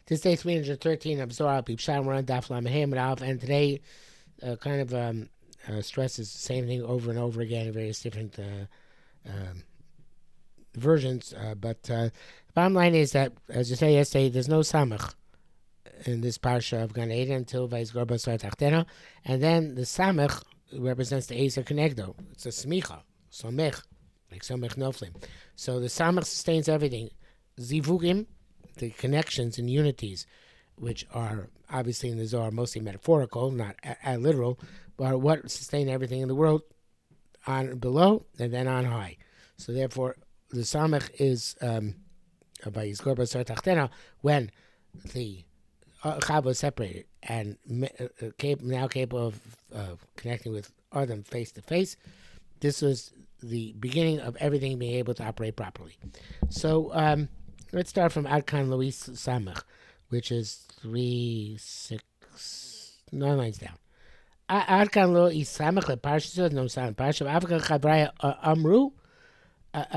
This day 313 of Zohar, Pshat, we're on Daf Lamed Aleph, and today stresses the same thing over and over again in various different um, versions. But the bottom line is that, as you say yesterday, there's no Samech in this parsha of Gan Eden until Vayizgor Basar Tachtena, and then the Samech represents the Ezer Kenegdo. It's a Smicha, Samech, like Samech Noflim. So the Samech sustains everything. Zivugim, the connections and unities, which are obviously in the Zohar mostly metaphorical, not literal, but are what sustain everything in the world on below and then on high. So therefore, the Samech is Vayizgor Basar Tachtena when the Chava was separated and now capable of connecting with Adam face to face. This was the beginning of everything being able to operate properly. So let's start from Adkan Luis Samech, which is 9 lines down. Adkan Luis Samech, the Parsha no sound. Parsha Africa Chavraya Amru. Even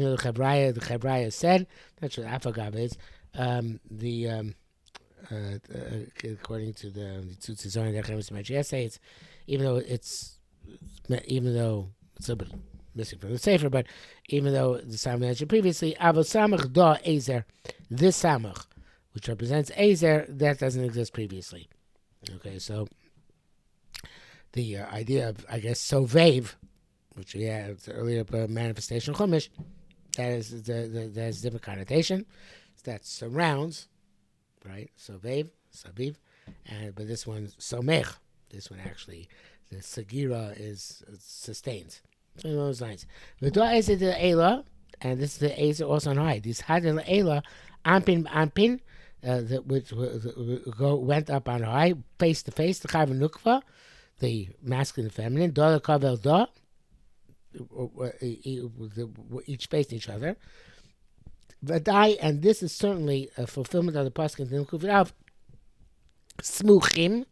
though the Chavraya said, that's what Afagav is. According to the Tzutz Zohar that was mentioned yesterday, it's even though it's a bit missing from the Sefer, but even though the Samech mentioned previously, Avos Samech Da Ezer, this Samech, which represents Ezer, that doesn't exist previously. Okay, so the idea of, I guess, Sovev, which we had earlier manifestation Chumash, that has a different connotation. That surrounds, right? Sovev, Saviv, but this one Samech. This one actually, the Sagira is sustains. So those lines. V'da Ezer the Eila, and this is the Ezer also on high. This Hadel Eila, Anpin, which went up on high, face to face. The Chav Nukva, the masculine and feminine. Da the Kavel Da, each facing each other. Vadai, and this is certainly a fulfillment of the pasuk in Kufirav. Smuchim,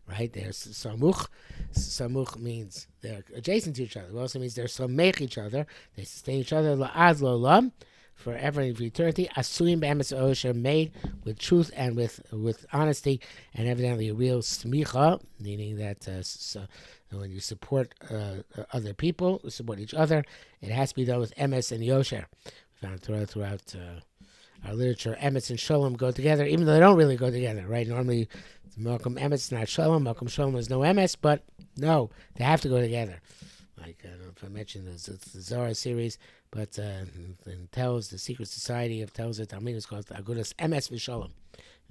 right? There's samuch. Samuch means they're adjacent to each other. It also means they're samech each other. They sustain each other. La'az lo'lam, forever and for eternity. Asuim b'emes osher, made with truth and with honesty, and evidently a real smicha, meaning that when you support other people, support each other, it has to be done with emes and yosher. Found throughout our literature, emes and shalom go together, even though they don't really go together, right? Normally, Malcolm emes is not shalom. Malcolm shalom is no emes, but no, they have to go together. Like I don't know if I mentioned this, it's the Zohar series, but in tells the secret society of tells the Talmud is called Agudas Emes V'Shalom,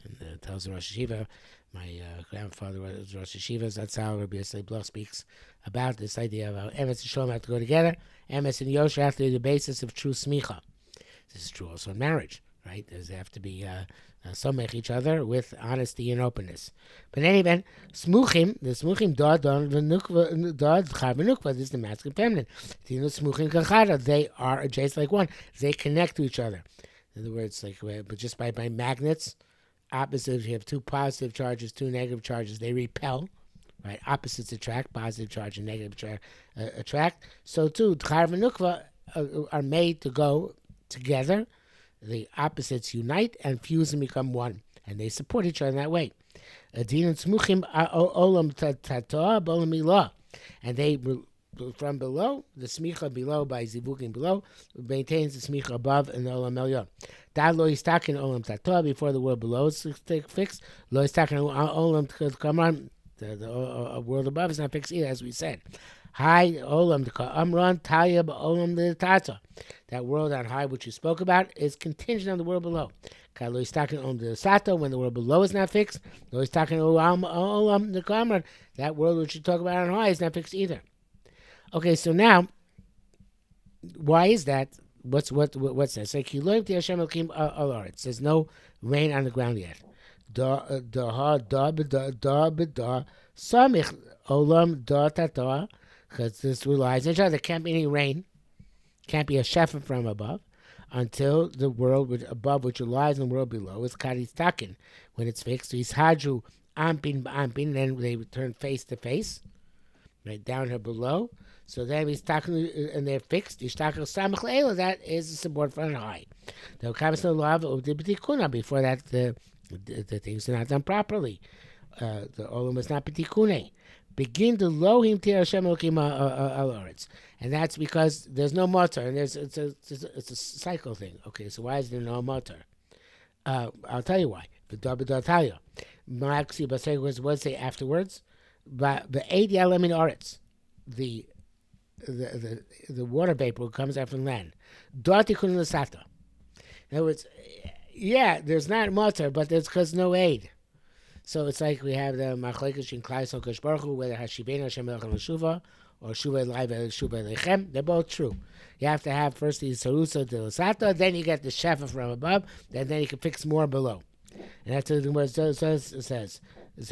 and tells the Rosh Yeshiva. My grandfather was Rosh Yeshiva. That's how Rabbi Yisrael Bloch speaks about this idea of how emes and shalom have to go together. Emes and yosher have to be the basis of true smicha. This is true also in marriage, right? They have to be somech each other with honesty and openness. But in any event, smuchim, the smuchim da this is the masculine feminine. Smuchim kachara, they are adjacent like one. They connect to each other. In other words, like but just by magnets, opposites. You have two positive charges, two negative charges. They repel. Right, opposites attract, positive charge and negative attract. So too, Tchar and Nukva are made to go together. The opposites unite and fuse and become one, and they support each other in that way. Adin and Smuchim olam tatoa bolam milah, and they from below, the smicha below by zivukim below maintains the smicha above in the olam elyon. That lo yistakin olam tatoa, before the world below is fixed. Lo yistakin olam kamran. The world above is not fixed either, as we said. High olam amran talyab olam the tata. That world on high, which you spoke about, is contingent on the world below. Lo yistakin olam the sato, when the world below is not fixed. Lo yistakin olam the kamran. That world which you talk about on high is not fixed either. Okay, so now, why is that? What's that? Say kiloim ti Hashem Elokim al aretz. There's no rain on the ground yet. Da samich olam da tata, because this relies on each other. There can't be any rain, can't be a shefa from above, until the world above, which relies on the world below, is karis takin. When it's fixed, so hadru ampin, then they return face to face, right down here below. So then he's talking, and they're fixed. Samech le'ela, that is the support for an high. The comes no love of the b'tikuna. Before that, the things are not done properly. The olam is not b'tikune. Begin to lohim tir Hashem Elokim al oretz, and that's because there's no motor, and it's a cycle thing. Okay, so why is there no motor? I'll tell you why. I'll tell you. Maxi Baseg was what say afterwards, but the 80 element oretz, the water vapor comes out from land. Doti kun l'sata. In other words, yeah, there's not motor, but there's because no aid. So it's like we have the machlekes in Klai Sokosh Baruch Hu, whether Hashibein Hashem Elchem L'Shuva or Shuva Elai Shuva Lechem. They're both true. You have to have first the Sarusa de L'Sata, then you get the Shefa from above, and then you can fix more below. And that's what the word says. Or it's the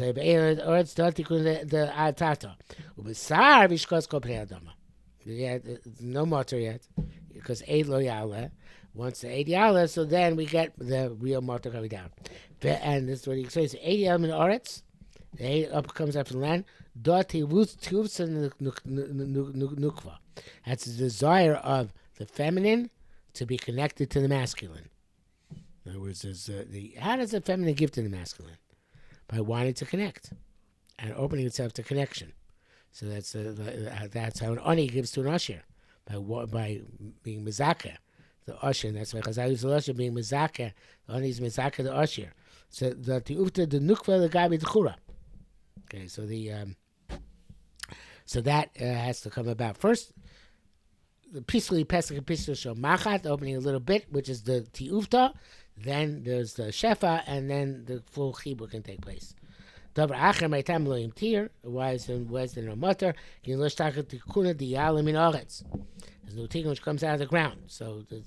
Atata. Ubisar Vishkos Kopre Adama. Yeah, no motor yet, because Eid Lo Yale. Once the 80 yale, so then we get the real motor coming down. And this is what he says: 80 element oretz, the 8 up comes up from land. Doti wutz and nukva. That's the desire of the feminine to be connected to the masculine. In other words, how does the feminine give to the masculine? By wanting to connect and opening itself to connection. So that's how an ani gives to an usher, by being mizakeh. The usher, and that's why Chazal use the usher being mizakeh. The ani is mizakeh the usher. So the tiufta the nukva the gabi d'chura. Okay, so that has to come about first. The peacefully pesach and peaceful shel machat, opening a little bit, which is the tiufta. Then there's the shefa, and then the full chibur can take place. Davar acher meitam lo yimtir. Why is there no mutter? Kin lo shtachet tikuna diyalim in oretz. There's no tikkun which comes out of the ground. So the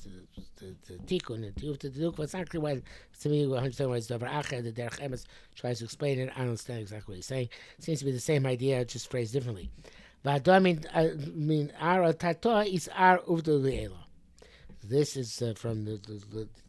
tikkun, the tikkun, the tikkun, it's not exactly why, to me, 100% why it's davar acher. The derech emes tries to explain it. I don't understand exactly what he's saying. It seems to be the same idea, just phrased differently. V'ado min ar tato is ar uvdo le'ela. This is from the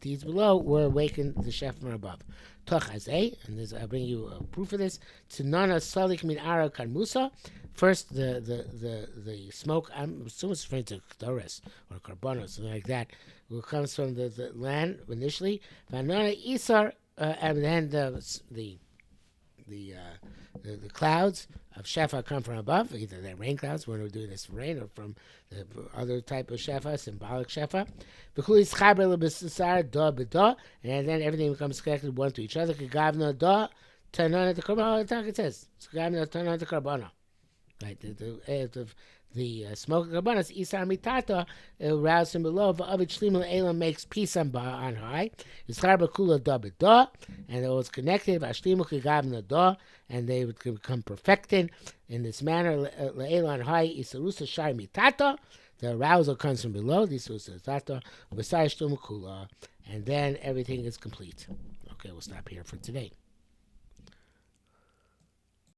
deeds below. We're awakened the chef from above. Toch azeh, and I'll bring you a proof of this. Tznana salik min ara karmusa. First, the smoke. I'm assuming it's referring to Dores or Carbon, something like that. It comes from the land initially. Vanana isar, and then the clouds of shefa come from above. Either they're rain clouds when we're doing this for rain, or from the other type of shefa, symbolic shefa. And then everything becomes connected one to each other. It says right, the smoke of carbonas isar mitata aroused from below. V'avid shlimul elam makes peace on high. Yischar b'kula da b'da, and it was connected. V'ashlimu k'gavna da, and they would become perfected in this manner. Le'elam on high isarusa shar mitata. The arousal comes from below. This was the tata. V'sai shlimu kula, and then everything is complete. Okay, we'll stop here for today.